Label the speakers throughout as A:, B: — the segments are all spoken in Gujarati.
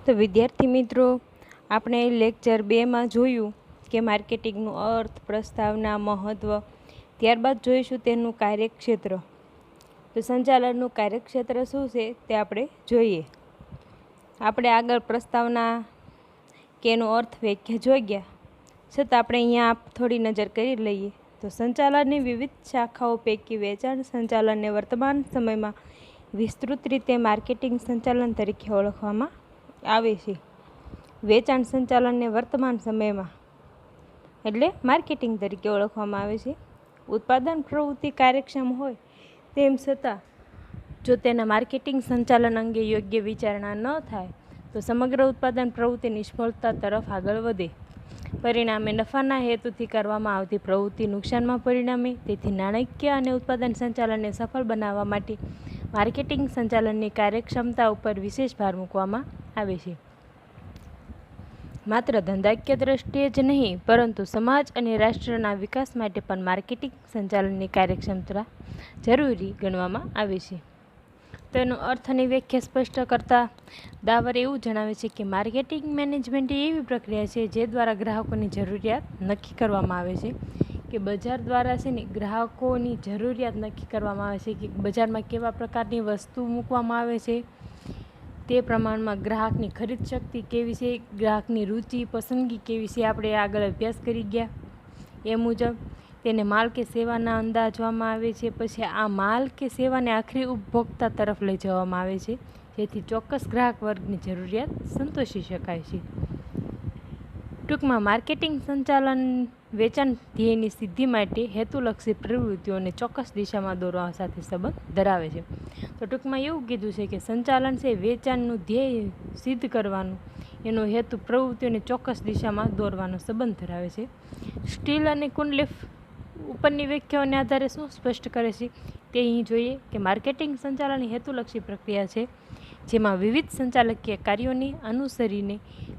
A: તો વિદ્યાર્થી મિત્રો, આપણે લેક્ચર 2માં જોયું કે માર્કેટિંગનું અર્થ, પ્રસ્તાવના, મહત્ત્વ. ત્યારબાદ જોઈશું તેનું કાર્યક્ષેત્ર. તો સંચાલનનું કાર્યક્ષેત્ર શું છે તે આપણે જોઈએ. આપણે આગળ પ્રસ્તાવના કે એનો અર્થ વ્યાખ્યા જોઈ ગયા, છતાં આપણે અહીંયા થોડી નજર કરી લઈએ. તો સંચાલનની વિવિધ શાખાઓ પૈકી વેચાણ સંચાલનને વર્તમાન સમયમાં વિસ્તૃત રીતે માર્કેટિંગ સંચાલન તરીકે ઓળખવામાં આવે છે. વેચાણ સંચાલનને વર્તમાન સમયમાં એટલે માર્કેટિંગ તરીકે ઓળખવામાં આવે છે. ઉત્પાદન પ્રવૃત્તિ કાર્યક્ષમ હોય તેમ છતાં જો તેના માર્કેટિંગ સંચાલન અંગે યોગ્ય વિચારણા ન થાય તો સમગ્ર ઉત્પાદન પ્રવૃત્તિ નિષ્ફળતા તરફ આગળ વધે. પરિણામે નફાના હેતુથી કરવામાં આવતી પ્રવૃત્તિ નુકસાનમાં પરિણમે. તેથી નાણાકીય અને ઉત્પાદન સંચાલનને સફળ બનાવવા માટે માર્કેટિંગ સંચાલનની કાર્યક્ષમતા ઉપર વિશેષ ભાર મૂકવામાં આવે છે. માત્ર ધંધાકીય દ્રષ્ટિએ જ નહીં, પરંતુ સમાજ અને રાષ્ટ્રના વિકાસ માટે પણ માર્કેટિંગ સંચાલનની કાર્યક્ષમતા જરૂરી ગણવામાં આવે છે. તો એનો અર્થ અને વ્યાખ્યા સ્પષ્ટ કરતા દાવર એવું જણાવે છે કે માર્કેટિંગ મેનેજમેન્ટ એ એવી પ્રક્રિયા છે જે દ્વારા ગ્રાહકોની જરૂરિયાત નક્કી કરવામાં આવે છે. કે બજાર દ્વારા છે ને ગ્રાહકોની જરૂરિયાત નક્કી કરવામાં આવે છે કે બજારમાં કેવા પ્રકારની વસ્તુ મૂકવામાં આવે છે, તે પ્રમાણમાં ગ્રાહકની ખરીદ શક્તિ કેવી છે, ગ્રાહકની રુચિ પસંદગી કેવી છે, આપણે આગળ અભ્યાસ કરી ગયા. એ મુજબ તેને માલ કે સેવાના અંદાજવામાં આવે છે. પછી આ માલ કે સેવાને આખરી ઉપભોક્તા તરફ લઈ જવામાં આવે છે, જેથી ચોક્કસ ગ્રાહક વર્ગની જરૂરિયાત સંતોષી શકાય છે. ટૂંકમાં માર્કેટિંગ સંચાલન વેચાણ ધ્યેયની સિદ્ધિ માટે હેતુલક્ષી પ્રવૃત્તિઓને ચોક્કસ દિશામાં દોરવા સાથે સંબંધ ધરાવે છે. તો ટૂંકમાં એવું કીધું છે કે સંચાલન છે વેચાણનું ધ્યેય સિદ્ધ કરવાનું, એનો હેતુ પ્રવૃત્તિઓને ચોક્કસ દિશામાં દોરવાનો સંબંધ ધરાવે છે. સ્ટીલ અને કુનલિફ ઉપરની વ્યાખ્યાઓને આધારે શું સ્પષ્ટ કરે છે તે અહીં જોઈએ કે માર્કેટિંગ સંચાલન હેતુલક્ષી પ્રક્રિયા છે જેમાં વિવિધ સંચાલકીય કાર્યોને અનુસરીને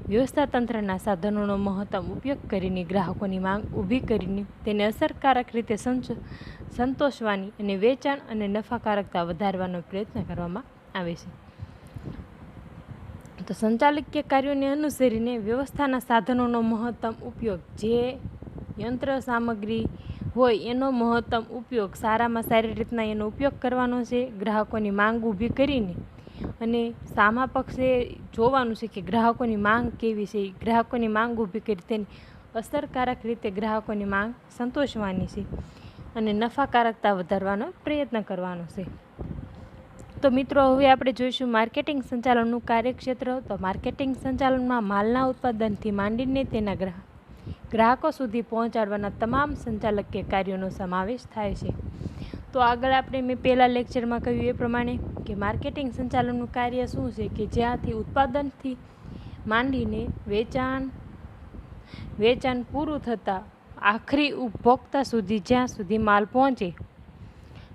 A: વ્યવસ્થાતંત્રના સાધનોનો મહત્તમ ઉપયોગ કરીને ગ્રાહકોની માંગ ઊભી કરીને તેને અસરકારક રીતે સંતોષવાની અને વેચાણ અને નફાકારકતા વધારવાનો પ્રયત્ન કરવામાં આવે છે. તો સંચાલકીય કાર્યોને અનુસરીને વ્યવસ્થાના સાધનોનો મહત્તમ ઉપયોગ, જે યંત્ર સામગ્રી હોય એનો મહત્તમ ઉપયોગ, સારામાં સારી રીતના એનો ઉપયોગ કરવાનો છે. ગ્રાહકોની માંગ ઊભી કરીને અને સામા પક્ષે જોવાનું છે કે ગ્રાહકોની માંગ કેવી છે, ગ્રાહકોની માંગ ઊભી કરી તેની અસરકારક રીતે ગ્રાહકોની માંગ સંતોષવાની છે અને નફાકારકતા વધારવાનો પ્રયત્ન કરવાનો છે. તો મિત્રો, હવે આપણે જોઈશું માર્કેટિંગ સંચાલનનું કાર્યક્ષેત્ર. તો માર્કેટિંગ સંચાલનમાં માલના ઉત્પાદનથી માંડીને તેના ગ્રાહકો સુધી પહોંચાડવાના તમામ સંચાલકીય કાર્યોનો સમાવેશ થાય છે. તો આગળ આપણે મેં પહેલાં લેક્ચરમાં કહ્યું એ પ્રમાણે કે માર્કેટિંગ સંચાલનનું કાર્ય શું છે કે જ્યાંથી ઉત્પાદનથી માંડીને વેચાણ પૂરું થતાં આખરી ઉપભોક્તા સુધી જ્યાં સુધી માલ પહોંચે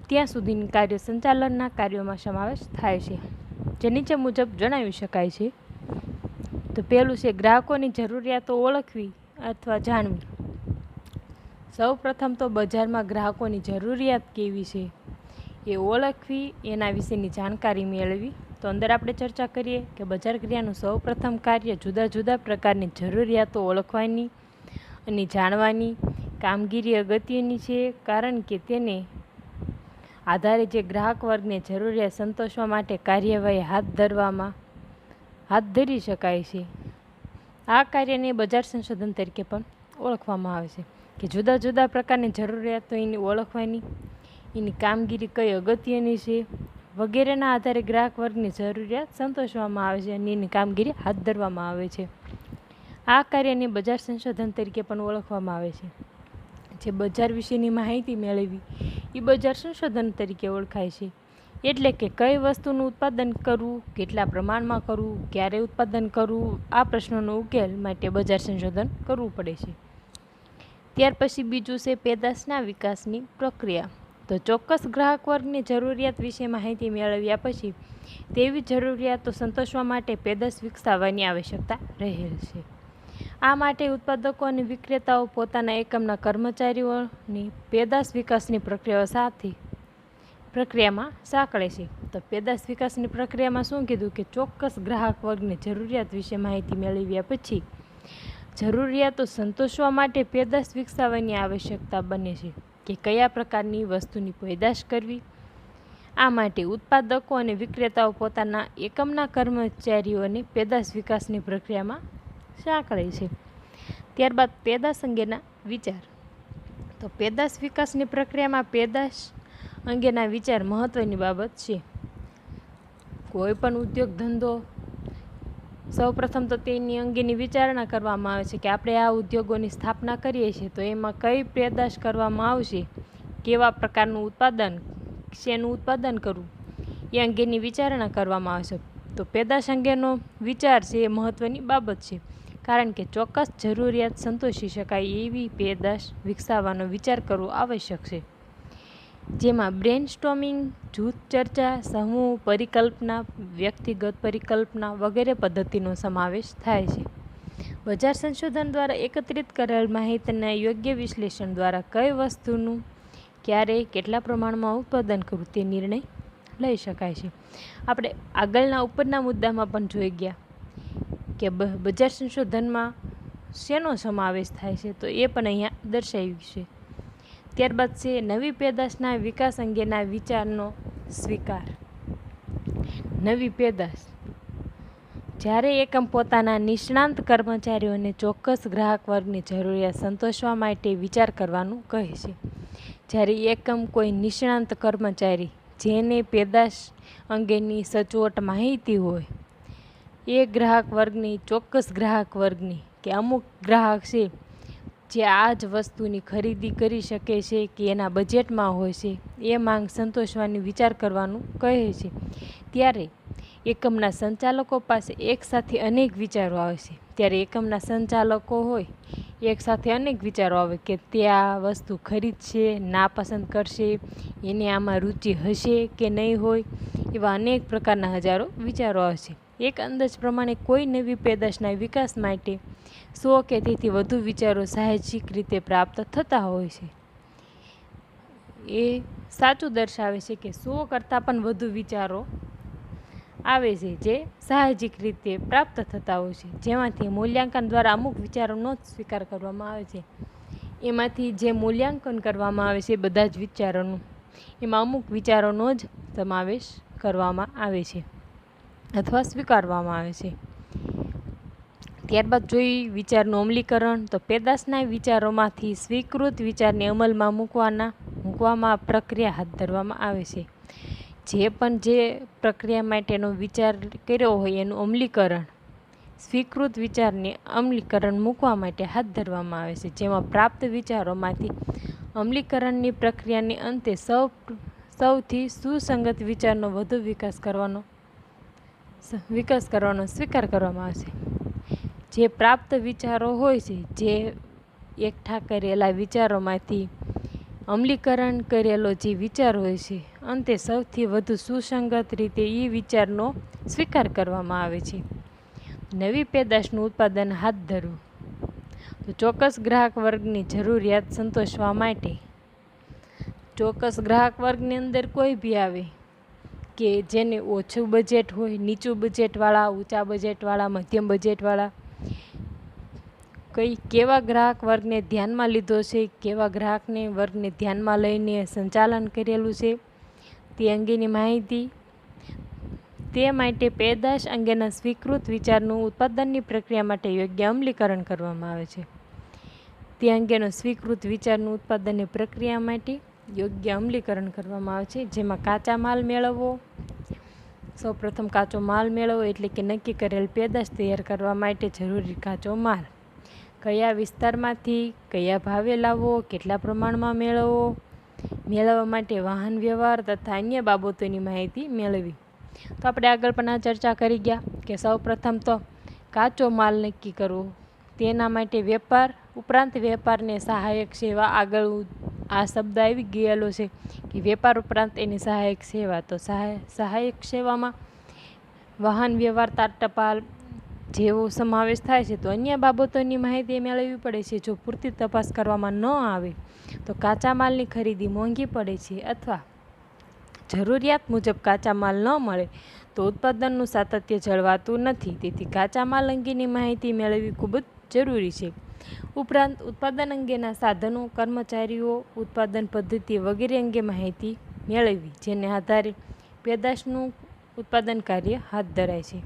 A: ત્યાં સુધીની કાર્ય સંચાલનના કાર્યોમાં સમાવેશ થાય છે, જે નીચે મુજબ જણાવી શકાય છે. તો પહેલું છે ગ્રાહકોની જરૂરિયાતો ઓળખવી અથવા જાણવી. સૌ પ્રથમ તો બજારમાં ગ્રાહકોની જરૂરિયાત કેવી છે એ ઓળખવી, એના વિશેની જાણકારી મેળવી. તો અંદર આપણે ચર્ચા કરીએ કે બજાર ક્રિયાનું સૌ પ્રથમ કાર્ય જુદા જુદા પ્રકારની જરૂરિયાતો ઓળખવાની અને જાણવાની કામગીરી અગત્યની છે, કારણ કે તેને આધારે જે ગ્રાહક વર્ગને જરૂરિયાત સંતોષવા માટે કાર્યવાહી હાથ ધરી શકાય છે. આ કાર્યને બજાર સંશોધન તરીકે પણ ઓળખવામાં આવે છે કે જુદા જુદા પ્રકારની જરૂરિયાતો એની ઓળખવાની, એની કામગીરી કઈ અગત્યની છે વગેરેના આધારે ગ્રાહક વર્ગની જરૂરિયાત સંતોષવામાં આવે છે અને એની કામગીરી હાથ ધરવામાં આવે છે. આ કાર્યને બજાર સંશોધન તરીકે પણ ઓળખવામાં આવે છે. જે બજાર વિશેની માહિતી મેળવવી એ બજાર સંશોધન તરીકે ઓળખાય છે. એટલે કે કઈ વસ્તુનું ઉત્પાદન કરવું, કેટલા પ્રમાણમાં કરવું, ક્યારે ઉત્પાદન કરવું, આ પ્રશ્નોનો ઉકેલ માટે બજાર સંશોધન કરવું પડે છે. ત્યાર પછી બીજું છે પેદાશના વિકાસની પ્રક્રિયા. તો ચોક્કસ ગ્રાહક વર્ગની જરૂરિયાત વિશે માહિતી મેળવ્યા પછી તેવી જરૂરિયાતો સંતોષવા માટે પેદાશ વિકસાવવાની આવશ્યકતા રહેલ છે. આ માટે ઉત્પાદકો અને વિક્રેતાઓ પોતાના એકમના કર્મચારીઓની પેદાશ વિકાસની પ્રક્રિયાઓ સાથે પ્રક્રિયામાં સાંકળે છે. તો પેદાશ વિકાસની પ્રક્રિયામાં શું કીધું કે ચોક્કસ ગ્રાહક વર્ગની જરૂરિયાત વિશે માહિતી મેળવ્યા પછી જરૂરિયાતો સંતોષવા માટે પેદાશ વિકસાવવાની આવશ્યકતા બને છે કે કયા પ્રકારની વસ્તુની પેદાશ કરવી. આ માટે ઉત્પાદકો અને વિક્રેતાઓ પોતાના એકમના કર્મચારીઓને પેદાશ વિકાસની પ્રક્રિયામાં સાંકળે છે. ત્યારબાદ પેદાશ અંગેના વિચાર. તો પેદાશ વિકાસની પ્રક્રિયામાં પેદાશ અંગેના વિચાર મહત્વની બાબત છે. કોઈ પણ ઉદ્યોગ ધંધો સૌપ્રથમ તો તેની અંગેની વિચારણા કરવામાં આવે છે કે આપણે આ ઉદ્યોગોની સ્થાપના કરીએ છીએ તો એમાં કઈ પેદાશ કરવામાં આવશે, કેવા પ્રકારનું ઉત્પાદન, શેનું ઉત્પાદન કરવું એ અંગેની વિચારણા કરવામાં આવે છે. તો પેદાશ અંગેનો વિચાર છે એ મહત્વની બાબત છે, કારણ કે ચોક્કસ જરૂરિયાત સંતોષી શકાય એવી પેદાશ વિકસાવવાનો વિચાર કરવો આવશ્યક છે, જેમાં બ્રેનસ્ટોર્મિંગ, જૂથ ચર્ચા, સમૂહ પરિકલ્પના, વ્યક્તિગત પરિકલ્પના વગેરે પદ્ધતિનો સમાવેશ થાય છે. બજાર સંશોધન દ્વારા એકત્રિત કરેલ માહિતીના યોગ્ય વિશ્લેષણ દ્વારા કઈ વસ્તુનું ક્યારે કેટલા પ્રમાણમાં ઉત્પાદન કરવું તે નિર્ણય લઈ શકાય છે. આપણે આગળના ઉપરના મુદ્દામાં પણ જોઈ ગયા કે બજાર સંશોધનમાં શેનો સમાવેશ થાય છે, તો એ પણ અહીંયા દર્શાવ્યું છે. ત્યારબાદ છે નવી પેદાશના વિકાસ અંગેના વિચારનો સ્વીકાર. નવી પેદાશ જ્યારે એકમ પોતાના નિષ્ણાંત કર્મચારીઓને ચોક્કસ ગ્રાહક વર્ગની જરૂરિયાત સંતોષવા માટે વિચાર કરવાનું કહે છે. જ્યારે એકમ કોઈ નિષ્ણાંત કર્મચારી જેને પેદાશ અંગેની સચોટ માહિતી હોય એ ગ્રાહક વર્ગની, ચોક્કસ ગ્રાહક વર્ગની કે અમુક ગ્રાહક છે જે આ જ વસ્તુની ખરીદી કરી શકે છે કે એના બજેટમાં હોય છે, એ માંગ સંતોષવાની વિચાર કરવાનું કહે છે. ત્યારે એકમના સંચાલકો પાસે એકસાથે અનેક વિચારો આવે છે. ત્યારે એકમના સંચાલકો હોય એકસાથે અનેક વિચારો આવે કે તે આ વસ્તુ ખરીદશે, નાપસંદ કરશે, એને આમાં રુચિ હશે કે નહીં હોય, એવા અનેક પ્રકારના હજારો વિચારો આવે છે. એક અંદાજ પ્રમાણે કોઈ નવી પેદાશના વિકાસ માટે 100 કે તેથી વધુ વિચારો સાહજિક રીતે પ્રાપ્ત થતા હોય છે. એ સાચું દર્શાવે છે કે 100 કરતાં પણ વધુ વિચારો આવે છે જે સાહજિક રીતે પ્રાપ્ત થતા હોય છે, જેમાંથી મૂલ્યાંકન દ્વારા અમુક વિચારોનો જ સ્વીકાર કરવામાં આવે છે. એમાંથી જે મૂલ્યાંકન કરવામાં આવે છે બધા જ વિચારોનું, એમાં અમુક વિચારોનો જ સમાવેશ કરવામાં આવે છે અથવા સ્વીકારવામાં આવે છે. ત્યારબાદ જોઈ વિચારનું અમલીકરણ. તો પેદાશના વિચારોમાંથી સ્વીકૃત વિચારને અમલમાં મૂકવામાં પ્રક્રિયા હાથ ધરવામાં આવે છે. જે પણ જે પ્રક્રિયા માટેનો વિચાર કર્યો હોય એનું અમલીકરણ સ્વીકૃત વિચારને અમલીકરણ મૂકવા માટે હાથ ધરવામાં આવે છે, જેમાં પ્રાપ્ત વિચારોમાંથી અમલીકરણની પ્રક્રિયાને અંતે સૌથી સુસંગત વિચારનો વધુ વિકાસ કરવાનો સ્વીકાર કરવામાં આવે છે. જે પ્રાપ્ત વિચારો હોય છે, જે એકઠા કરેલા વિચારોમાંથી અમલીકરણ કરેલો જે વિચાર હોય છે, અંતે સૌથી વધુ સુસંગત રીતે એ વિચારનો સ્વીકાર કરવામાં આવે છે. નવી પેદાશનું ઉત્પાદન હાથ ધરવું. તો ચોક્કસ ગ્રાહક વર્ગની જરૂરિયાત સંતોષવા માટે ચોક્કસ ગ્રાહક વર્ગની અંદર કોઈ બી આવે કે જેને ઓછું બજેટ હોય, નીચું બજેટવાળા, ઊંચા બજેટવાળા, મધ્યમ બજેટવાળા, કેવા ગ્રાહક વર્ગને ધ્યાનમાં લીધો છે, કેવા ગ્રાહકને વર્ગને ધ્યાનમાં લઈને સંચાલન કરેલું છે તે અંગેની માહિતી. તે માટે પેદાશ અંગેના સ્વીકૃત વિચારનું ઉત્પાદનની પ્રક્રિયા માટે યોગ્ય અમલીકરણ કરવામાં આવે છે. તે અંગેનો સ્વીકૃત વિચારનું ઉત્પાદનની પ્રક્રિયા માટે યોગ્ય અમલીકરણ કરવામાં આવે છે, જેમાં કાચા માલ મેળવવો. સૌપ્રથમ કાચો માલ મેળવવો એટલે કે નક્કી કરેલ પેદાશ તૈયાર કરવા માટે જરૂરી કાચો માલ કયા વિસ્તારમાંથી કયા ભાવે લાવવો, કેટલા પ્રમાણમાં મેળવવા માટે વાહન વ્યવહાર તથા અન્ય બાબતોની માહિતી મેળવી. તો આપણે આગળ પણ આ ચર્ચા કરી ગયા કે સૌપ્રથમ તો કાચો માલ નક્કી કરવો, તેના માટે વેપાર ઉપરાંત વેપારને સહાયક સેવા. આગળ આ શબ્દ આવી ગયેલો છે કે વેપાર ઉપરાંત એની સહાયક સેવા. તો સહાયક સેવામાં વાહન વ્યવહાર, તાર ટપાલ જેવો સમાવેશ થાય છે. તો અન્ય બાબતોની માહિતી મેળવવી પડે છે. જો પૂરતી તપાસ કરવામાં ન આવે તો કાચા માલની ખરીદી મોંઘી પડે છે અથવા જરૂરિયાત મુજબ કાચા માલ ન મળે તો ઉત્પાદનનું સાતત્ય જળવાતું નથી. તેથી કાચા માલ અંગેની માહિતી મેળવવી ખૂબ જ જરૂરી છે. ઉપરાંત ઉત્પાદન અંગેના સાધનો, કર્મચારીઓ, ઉત્પાદન પદ્ધતિ વગેરે અંગે માહિતી મેળવવી, જેને આધારે પેદાશનું ઉત્પાદન કાર્ય હાથ ધરાય છે.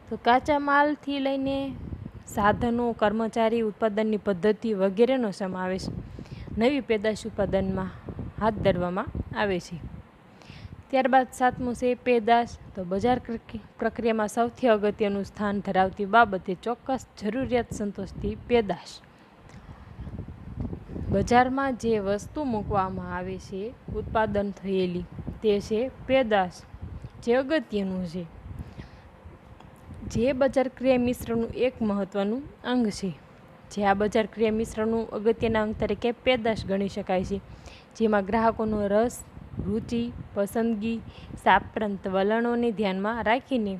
A: તો કાચા માલથી લઈને સાધનો, કર્મચારી, ઉત્પાદનની પદ્ધતિ વગેરેનો સમાવેશ નવી પેદાશ ઉત્પાદનમાં હાથ ધરવામાં આવે છે. ત્યારબાદ 7મું છે પેદાશ. તો બજાર પ્રક્રિયામાં સૌથી અગત્યનું સ્થાન ધરાવતી બાબત એ ચોક્કસ જરૂરિયાત સંતોષતી પેદાશ. બજારમાં જે વસ્તુ મૂકવામાં આવે છે ઉત્પાદન થયેલી, તે છે પેદાશ, જે અગત્યનું છે, જે બજાર ક્રિયા મિશ્રણનું એક મહત્વનું અંગ છે. જે આ બજાર ક્રિયા મિશ્રણનું અગત્યના અંગ તરીકે પેદાશ ગણી શકાય છે, જેમાં ગ્રાહકોનો રસ, રુચિ, પસંદગી, સાપરંત વલણોને ધ્યાનમાં રાખીને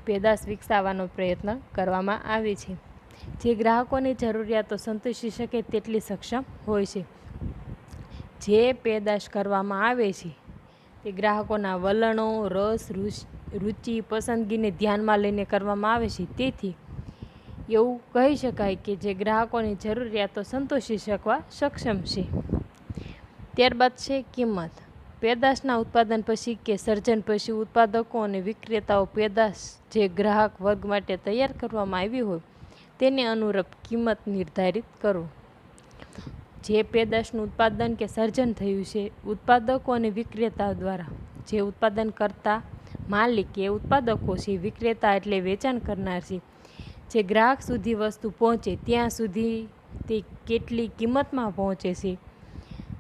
A: પેદાશ વિકસાવવાનો પ્રયત્ન કરવામાં આવે છે, જે ગ્રાહકોની જરૂરિયાતો સંતોષી શકે તેટલી સક્ષમ હોય છે. જે પેદાશ કરવામાં આવે છે તે ગ્રાહકોના વલણો, રસ, રુચિ, પસંદગીને ધ્યાનમાં લઈને કરવામાં આવે છે. તેથી એવું કહી શકાય કે જે ગ્રાહકોની જરૂરિયાતો સંતોષી શકવા સક્ષમ છે. ત્યારબાદ છે કિંમત. પેદાશના ઉત્પાદન પછી કે સર્જન પછી ઉત્પાદકો અને વિક્રેતાઓ પેદાશ જે ગ્રાહક વર્ગ માટે તૈયાર કરવામાં આવી હોય તેને અનુરૂપ કિંમત નિર્ધારિત કરો. જે પેદાશનું ઉત્પાદન કે સર્જન થયું છે, ઉત્પાદકો અને વિક્રેતાઓ દ્વારા, જે ઉત્પાદન કરતા માલિક એ ઉત્પાદકો છે, વિક્રેતા એટલે વેચાણ કરનાર છે, જે ગ્રાહક સુધી વસ્તુ પહોંચે ત્યાં સુધી તે કેટલી કિંમતમાં પહોંચે છે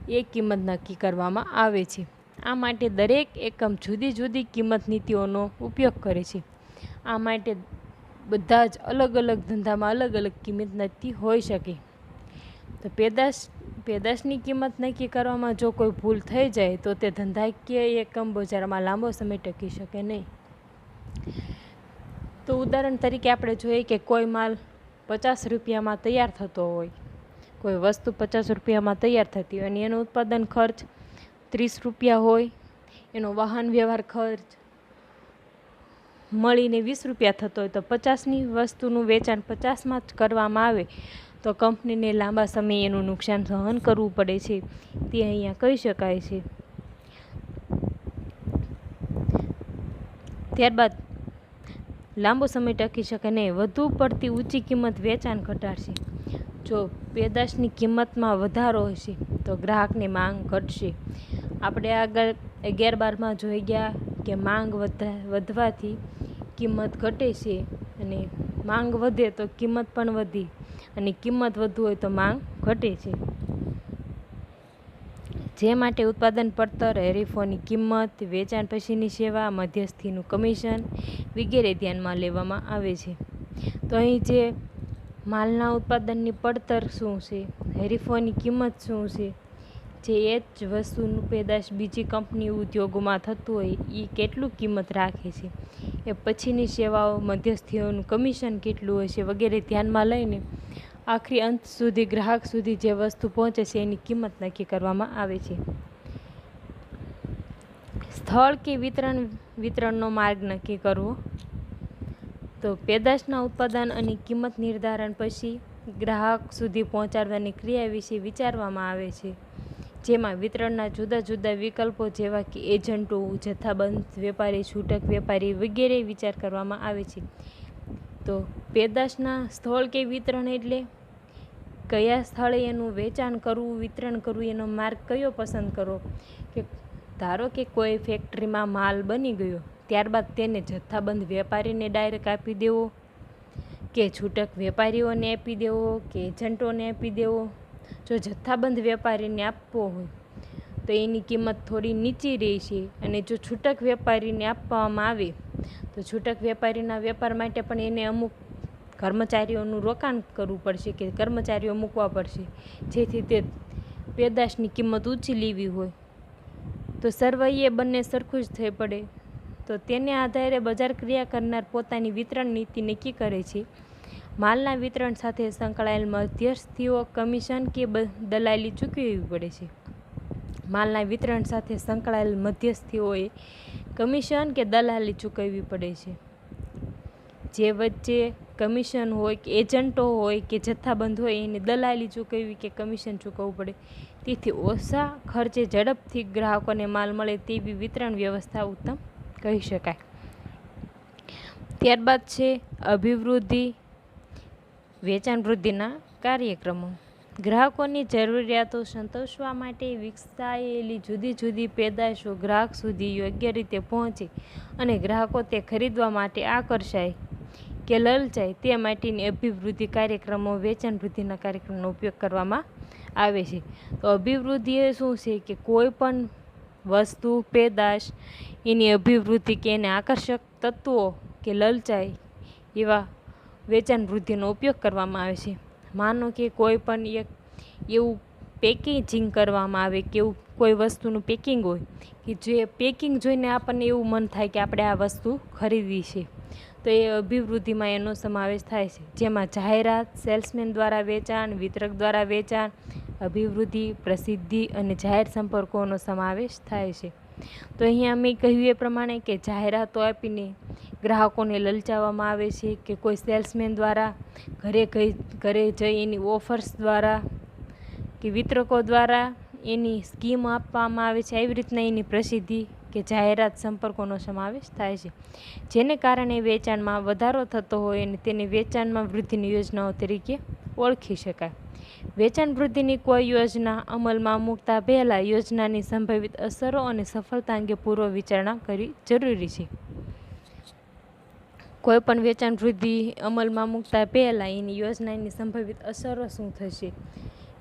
A: એ કિંમત નક્કી કરવામાં આવે છે. આ માટે દરેક એકમ જુદી જુદી કિંમત નીતિઓનો ઉપયોગ કરે છે. આ માટે બધા જ અલગ અલગ ધંધામાં અલગ અલગ કિંમત નીતિ હોઈ શકે. તો પેદાશની કિંમત નક્કી કરવામાં જો કોઈ ભૂલ થઈ જાય તો તે ધંધાકીય એકમ બજારમાં લાંબો સમય ટકી શકે નહીં. તો ઉદાહરણ તરીકે આપણે જોઈએ કે કોઈ માલ 50 રૂપિયામાં તૈયાર થતો હોય, કોઈ વસ્તુ 50 રૂપિયામાં તૈયાર થતી હોય અને એનો ઉત્પાદન ખર્ચ 30 રૂપિયા હોય, એનો વાહન વ્યવહાર ખર્ચ મળીને 20 રૂપિયા થતો હોય, તો 50ની વસ્તુનું વેચાણ 50માં જ કરવામાં આવે તો કંપનીને લાંબા સમયે એનું નુકસાન સહન કરવું પડે છે, તે અહીંયા કહી શકાય છે. ત્યારબાદ લાંબો સમય ટકી શકે નહીં. વધુ પડતી ઊંચી કિંમત વેચાણ ઘટાડશે. જો પેદાશની કિંમતમાં વધારો હશે તો ગ્રાહકની માંગ ઘટશે. આપણે આગળ 11-12માં જોઈ ગયા કે માંગ વધવાથી કિંમત ઘટે છે અને માંગ વધે તો કિંમત પણ વધી અને કિંમત વધુ હોય તો માંગ ઘટે છે. જે માટે ઉત્પાદન પડતર, હરીફોની કિંમત, વેચાણ પછીની સેવા, મધ્યસ્થીનું કમિશન વગેરે ધ્યાનમાં લેવામાં આવે છે. તો અહીં જે માલના ઉત્પાદનની પડતર શું છે, હરીફોની કિંમત શું છે, જે એ જ વસ્તુનું પેદાશ બીજી કંપની ઉદ્યોગોમાં થતું હોય એ કેટલું કિંમત રાખે છે, એ પછીની સેવાઓ, મધ્યસ્થીઓનું કમિશન કેટલું હોય છે વગેરે ધ્યાનમાં લઈને આખરી અંત સુધી ગ્રાહક સુધી જે વસ્તુ પહોંચે છે એની કિંમત નક્કી કરવામાં આવે છે. સ્થળ કે વિતરણનો માર્ગ નક્કી કરવો. તો પેદાશના ઉત્પાદન અને કિંમત નિર્ધારણ પછી ગ્રાહક સુધી પહોંચાડવાની ક્રિયા વિશે વિચારવામાં આવે છે, જેમાં વિતરણના જુદા જુદા વિકલ્પો જેવા કે એજન્ટો, જથ્થાબંધ વેપારી, છૂટક વેપારી વગેરે વિચાર કરવામાં આવે છે. તો પેદાશના સ્થળ કે વિતરણ એટલે કયા સ્થળે એનું વેચાણ કરવું, વિતરણ કરવું, એનો માર્ગ કયો પસંદ કરવો. કે ધારો કે કોઈ ફેક્ટરીમાં માલ બની ગયો, ત્યારબાદ તેને જથ્થાબંધ વેપારીને ડાયરેક્ટ આપી દેવો કે છૂટક વેપારીઓને આપી દેવો કે એજન્ટોને આપી દેવો. જો જથ્થાબંધ વેપારીને આપવો હોય તો એની કિંમત થોડી નીચી રહેશે અને જો છૂટક વેપારીને આપવામાં આવે તો છૂટક વેપારીના વેપાર માટે પણ એને અમુક કર્મચારીઓનું રોકાણ કરવું પડશે કે કર્મચારીઓ મૂકવા પડશે, જેથી તે પેદાશની કિંમત ઊંચી લેવી હોય તો સર્વૈયે બંને સરખું જ થઈ પડે. તો તેને આધારે બજાર ક્રિયા કરનાર પોતાની વિતરણ નીતિ નક્કી કરે છે. માલના વિતરણ સાથે સંકળાયેલ મધ્યસ્થીઓ કમિશન કે દલાલી ચૂકવવી પડે છે. માલના વિતરણ સાથે સંકળાયેલ મધ્યસ્થીઓએ કમિશન કે દલાલી ચૂકવવી પડે છે. જે વચ્ચે કમિશન હોય કે એજન્ટો હોય કે જથ્થાબંધ હોય એની દલાલી ચૂકવવી કે કમિશન ચૂકવવું પડે. તેથી ઓછા ખર્ચે ઝડપથી ગ્રાહકોને માલ મળે તેવી વિતરણ વ્યવસ્થા ઉત્તમ કહી શકાય. ત્યારબાદ છે અભિવૃદ્ધિ વેચાણ વૃદ્ધિના કાર્યક્રમો. ગ્રાહકોની જરૂરિયાતો સંતોષવા માટે વિકસાયેલી જુદી જુદી પેદાશો ગ્રાહક સુધી યોગ્ય રીતે પહોંચે અને ગ્રાહકો તે ખરીદવા માટે આકર્ષાય કે લલચાય તે માટેની અભિવૃદ્ધિ કાર્યક્રમો વેચાણ વૃદ્ધિના કાર્યક્રમનો ઉપયોગ કરવામાં આવે છે. તો અભિવૃદ્ધિ એ શું છે કે કોઈ પણ વસ્તુ પેદાશ એની અભિવૃદ્ધિ કે એને આકર્ષક તત્વો કે લલચાય એવા વેચાણ વૃદ્ધિનો ઉપયોગ કરવામાં આવે છે. માનો કે કોઈ પણ એક એવું પેકેજિંગ કરવામાં આવે કે એવું કોઈ વસ્તુનું પેકિંગ હોય કે જે પેકિંગ જોઈને આપણને એવું મન થાય કે આપણે આ વસ્તુ ખરીદવી છે, તો એ અભિવૃદ્ધિમાં એનો સમાવેશ થાય છે. જેમાં જાહેરાત, સેલ્સમેન દ્વારા વેચાણ, વિતરક દ્વારા વેચાણ, અભિવૃદ્ધિ, પ્રસિદ્ધિ અને જાહેર સંપર્કોનો સમાવેશ થાય છે. તો અહીંયા મેં કહ્યું એ પ્રમાણે કે જાહેરાતો આપીને ગ્રાહકોને લલચાવવામાં આવે છે કે કોઈ સેલ્સમેન દ્વારા ઘરે જઈ એની ઓફર્સ દ્વારા કે વિતરકો દ્વારા એની સ્કીમ આપવામાં આવે છે. આવી રીતના એની પ્રસિદ્ધિ કે જાહેરાત સંપર્કોનો સમાવેશ થાય છે, જેને કારણે વેચાણમાં વધારો થતો હોય અને તેને વેચાણમાં વૃદ્ધિની યોજનાઓ તરીકે ઓળખી શકાય. વેચાણ વૃદ્ધિની કોઈ યોજના અમલમાં મૂકતા પહેલાં યોજનાની સંભવિત અસરો અને સફળતા અંગે પૂર્વ વિચારણા કરવી જરૂરી છે. કોઈ પણ વેચાણ વૃદ્ધિ અમલમાં મૂકતા પહેલાં એની યોજનાની સંભવિત અસરો શું થશે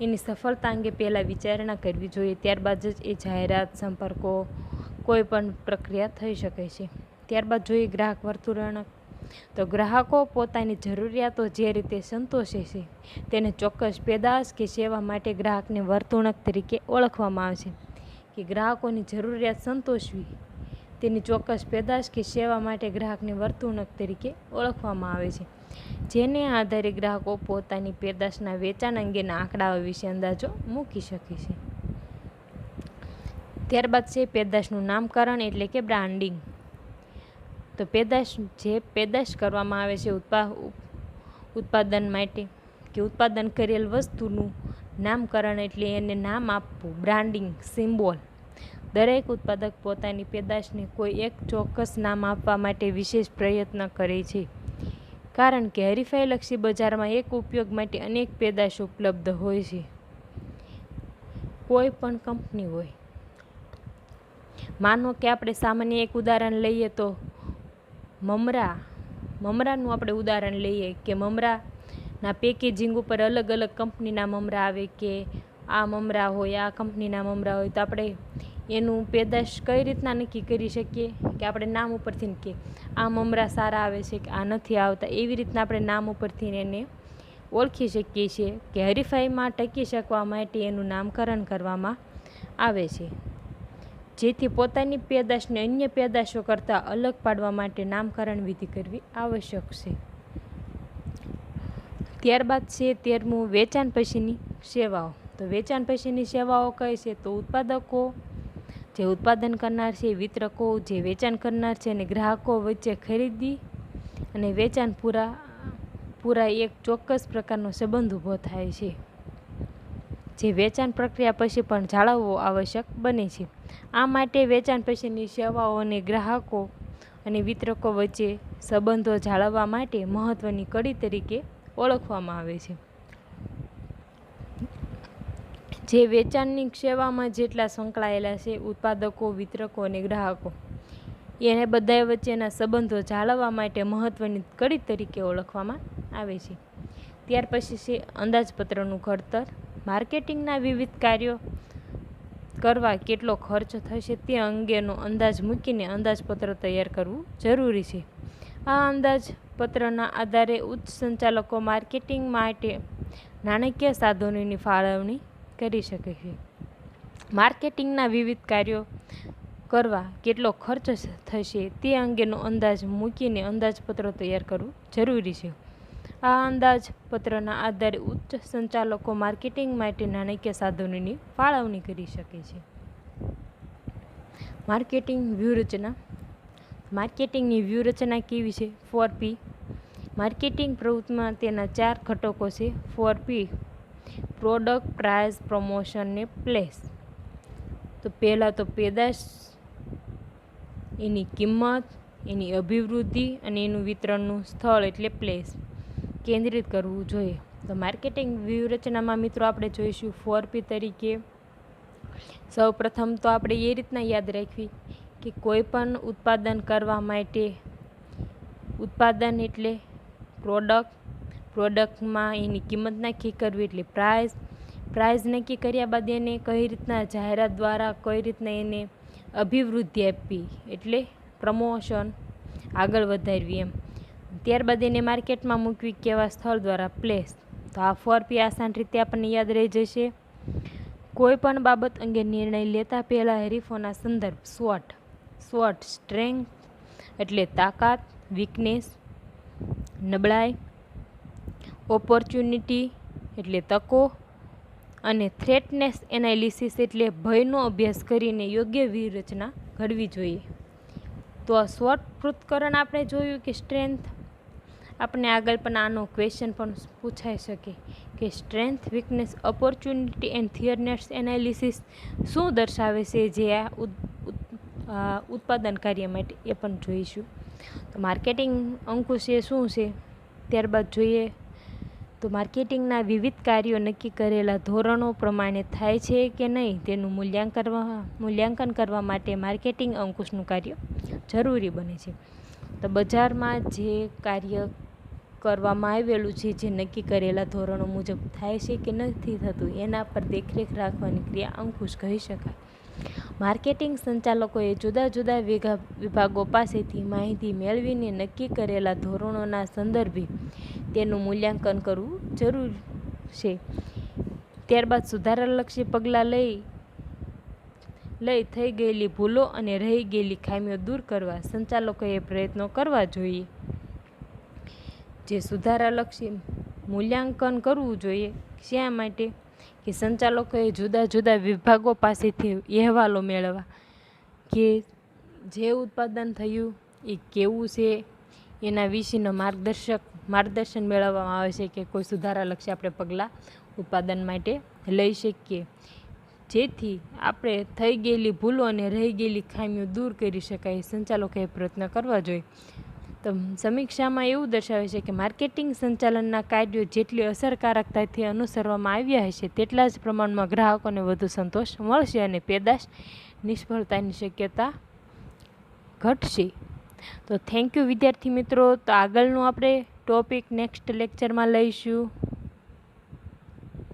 A: એની સફળતા અંગે પહેલાં વિચારણા કરવી જોઈએ. ત્યારબાદ જ એ જાહેરાત સંપર્કો કોઈ પણ પ્રક્રિયા થઈ શકે છે. ત્યારબાદ જોઈએ ગ્રાહક વર્તણૂક. તો ગ્રાહકો પોતાની જરૂરિયાતો જે રીતે સંતોષે છે તેને ચોક્કસ પેદાશ કે સેવા માટે ગ્રાહકને વર્તણૂક તરીકે ઓળખવામાં આવે છે. કે ગ્રાહકોની જરૂરિયાત સંતોષવી તેની ચોક્કસ પેદાશ કે સેવા માટે ગ્રાહકની વર્તણૂક તરીકે ઓળખવામાં આવે છે, જેને આધારે ગ્રાહકો પોતાની પેદાશના વેચાણ અંગેના આંકડાઓ વિશે અંદાજો મૂકી શકે છે. ત્યારબાદ છે પેદાશનું નામકરણ એટલે કે બ્રાન્ડિંગ. તો પેદાશ કરવામાં આવે છે ઉત્પાદન માટે કે ઉત્પાદન કરેલ વસ્તુનું નામકરણ એટલે એને નામ આપવું, બ્રાન્ડિંગ, સિમ્બોલ. દરેક ઉત્પાદક પોતાની પેદાશને કોઈ એક ચોક્કસ નામ આપવા માટે વિશેષ પ્રયત્ન કરે છે, કારણ કે હરીફાઈલક્ષી બજારમાં એક ઉપયોગ માટે અનેક પેદાશો ઉપલબ્ધ હોય છે. કોઈ પણ કંપની હોય, માનો કે આપણે સામાન્ય એક ઉદાહરણ લઈએ તો મમરાનું આપણે ઉદાહરણ લઈએ કે મમરાના પેકેજિંગ ઉપર અલગ અલગ કંપનીના મમરા આવે કે આ મમરા હોય, આ કંપનીના મમરા હોય. તો આપણે એનું પેદાશ કઈ રીતના નક્કી કરી શકીએ કે આપણે નામ ઉપરથી કે આ મમરા સારા આવે છે કે આ નથી આવતા. એવી રીતના આપણે નામ ઉપરથી એને ઓળખી શકીએ છીએ કે હરીફાઈમાં ટકી શકવા માટે એનું નામકરણ કરવામાં આવે છે, જેથી પોતાની પેદાશને અન્ય પેદાશો કરતાં અલગ પાડવા માટે નામકરણ વિધિ કરવી આવશ્યક છે. ત્યારબાદ છે 13મું વેચાણ પછીની સેવાઓ. તો વેચાણ પછીની સેવાઓ કઈ છે? તો ઉત્પાદકો જે ઉત્પાદન કરનાર છે, વિતરકો જે વેચાણ કરનાર છે અને ગ્રાહકો વચ્ચે ખરીદી અને વેચાણ પૂરા એક ચોક્કસ પ્રકારનો સંબંધ ઊભો થાય છે, જે વેચાણ પ્રક્રિયા પછી પણ જાળવવો આવશ્યક બને છે. આ માટે વેચાણ પછીની સેવાઓ અને ગ્રાહકો અને વિતરકો વચ્ચે સંબંધો જાળવવા માટે મહત્વની કડી તરીકે ઓળખવામાં આવે છે. જે વેચાણની સેવામાં જેટલા સંકળાયેલા છે ઉત્પાદકો, વિતરકો અને ગ્રાહકો, એને બધા વચ્ચેના સંબંધો જાળવવા માટે મહત્વની કડી તરીકે ઓળખવામાં આવે છે. ત્યાર પછી છે અંદાજપત્રનું ઘડતર. માર્કેટિંગના વિવિધ કાર્યો કરવા કેટલો ખર્ચ થશે તે અંગેનો અંદાજ મૂકીને અંદાજપત્ર તૈયાર કરવું જરૂરી છે. આ અંદાજપત્રના આધારે ઉચ્ચ સંચાલકો માર્કેટિંગ માટે નાણાકીય સાધનોની ફાળવણી કરી શકે છે. માર્કેટિંગના વિવિધ કાર્યો કરવા કેટલો ખર્ચ થશે તે અંગેનો અંદાજ મૂકીને અંદાજપત્ર તૈયાર કરવું જરૂરી છે. આ અંદાજપત્રના આધારે ઉચ્ચ સંચાલકો માર્કેટિંગ માટે નાણાકીય સાધનોની ફાળવણી કરી શકે છે. માર્કેટિંગ વ્યૂહરચના. માર્કેટિંગની વ્યૂહરચના કેવી છે? 4P. માર્કેટિંગ પ્રવૃત્તિમાં તેના 4 ઘટકો છે. 4P: પ્રોડક્ટ, પ્રાઇસ, પ્રમોશન ને પ્લેસ. તો પહેલાં તો પેદાશ, એની કિંમત, એની અભિવૃદ્ધિ અને એનું વિતરણનું સ્થળ એટલે પ્લેસ કેન્દ્રિત કરવું જોઈએ. તો માર્કેટિંગ વ્યૂહરચનામાં મિત્રો આપણે જોઈશું 4P તરીકે. સૌ પ્રથમ તો આપણે એ રીતના યાદ રાખવી કે કોઈ પણ ઉત્પાદન કરવા માટે, ઉત્પાદન એટલે પ્રોડક્ટમાં એની કિંમત નક્કી કરવી એટલે પ્રાઇસ નક્કી કર્યા બાદ એને કઈ રીતના જાહેરાત દ્વારા કઈ રીતના એને અભિવૃદ્ધિ આપવી એટલે પ્રમોશન, આગળ વધારવી એમ. ત્યારબાદ એને માર્કેટમાં મૂકવી કેવા સ્થળ દ્વારા? પ્લેસ. તો આ 4P આસાન રીતે આપણને યાદ રહી જશે. કોઈ પણ બાબત અંગે નિર્ણય લેતા પહેલાં હરીફોના સંદર્ભ SWOT, સ્ટ્રેન્થ એટલે તાકાત, વીકનેસ નબળાઈ, ઓપોર્ચ્યુનિટી એટલે તકો અને થ્રેટનેસ એનાલિસિસ એટલે ભયનો અભ્યાસ કરીને યોગ્ય વ્યૂહરચના ઘડવી જોઈએ. તો આ SWOT પૃથ્થકરણ આપણે જોયું કે સ્ટ્રેન્થ, આપણે આગળ પણ આનો ક્વેશ્ચન પણ પૂછાઈ શકે કે strength, weakness, opportunity and threats analysis શું દર્શાવે છે જે આ ઉત્પાદન કાર્ય માટે, એ પણ જોઈશું. તો માર્કેટિંગ અંકુશ એ શું છે? ત્યારબાદ જોઈએ તો માર્કેટિંગના વિવિધ કાર્યો નક્કી કરેલા ધોરણો પ્રમાણે થાય છે કે નહીં તેનું મૂલ્યાંકન કરવા માટે માર્કેટિંગ અંકુશનું કાર્ય જરૂરી બને છે. તો બજારમાં જે કાર્ય કરવામાં આવેલું છે, જે નક્કી કરેલા ધોરણો મુજબ થાય છે કે નથી થતું, એના પર દેખરેખ રાખવાની ક્રિયા અંકુશ કહી શકાય. માર્કેટિંગ સંચાલકોએ જુદા જુદા વિભાગો પાસેથી માહિતી મેળવીને નક્કી કરેલા ધોરણોના સંદર્ભે તેનું મૂલ્યાંકન કરવું જરૂર છે. ત્યારબાદ સુધારાલક્ષી પગલાં લઈ થઈ ગયેલી ભૂલો અને રહી ગયેલી ખામીઓ દૂર કરવા સંચાલકોએ પ્રયત્નો કરવા જોઈએ. જે સુધારાલક્ષી મૂલ્યાંકન કરવું જોઈએ શા માટે? કે સંચાલકોએ જુદા જુદા વિભાગો પાસેથી અહેવાલો મેળવવા કે જે ઉત્પાદન થયું એ કેવું છે, એના વિશેનો માર્ગદર્શન મેળવવામાં આવે છે કે કોઈ સુધારાલક્ષી આપણે પગલાં ઉત્પાદન માટે લઈ શકીએ, જેથી આપણે થઈ ગયેલી ભૂલો અને રહી ગયેલી ખામીઓ દૂર કરી શકાય. સંચાલકોએ પ્રયત્ન કરવા જોઈએ. તો સમીક્ષામાં એવું દર્શાવે છે કે માર્કેટિંગ સંચાલનના કાર્યો જેટલી અસરકારકતાથી અનુસરવામાં આવ્યા હશે તેટલા જ પ્રમાણમાં ગ્રાહકોને વધુ સંતોષ મળશે અને પેદાશ નિષ્ફળતાની શક્યતા ઘટશે. તો થેન્ક યુ વિદ્યાર્થી મિત્રો. તો આગળનું આપણે ટોપિક નેક્સ્ટ લેક્ચરમાં લઈશું.